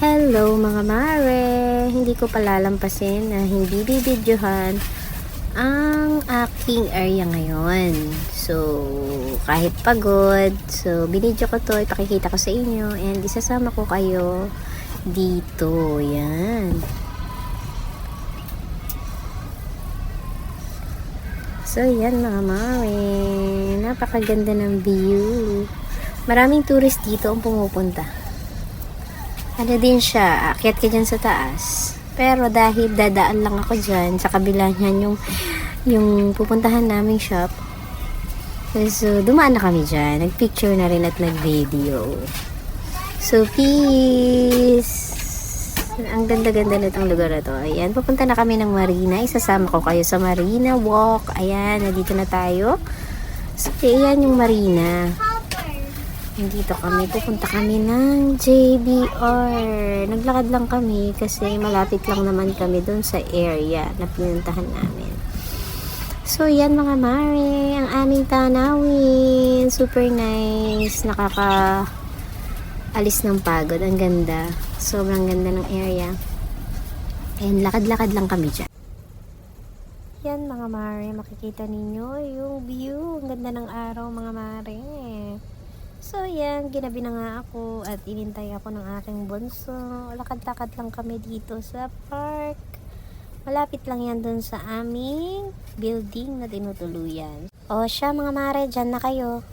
Hello mga mare! Hindi ko palalampasin na hindi bibidyohan ang aking area ngayon. So, kahit pagod, so binidyo ko to, ipakikita ko sa inyo and isasama ko kayo dito. Yan. So, yan mga mare. Napakaganda ng view. Maraming tourist dito ang pumupunta. Ano din siya, akyat ka dyan sa taas. Pero dahil dadaan lang ako dyan, sa kabila niyan yung pupuntahan naming shop. So, dumaan na kami dyan. Nagpicture na rin at nag-video. So, peace! Ang ganda-ganda nitong lugar na to. Ayan, pupunta na kami ng Marina. Isasama ko kayo sa Marina Walk. Ayan, nandito na tayo. So, ayan yung Marina. Nandito kami, pupunta kami ng JBR. Naglakad lang kami kasi malapit lang naman kami dun sa area na pinuntahan namin. So, yan mga mare, ang aming tanawin. Super nice. Nakaka-alis ng pagod. Ang ganda. Sobrang ganda ng area. And lakad-lakad lang kami dyan. Yan mga mare, makikita ninyo yung view. Ang ganda ng araw mga mare. So, yan, ginabi na nga ako at inintay ako ng aking bunso. Lakad-lakad lang kami dito sa park. Malapit lang yan dun sa aming building na tinutuluyan. O siya mga mare, dyan na kayo.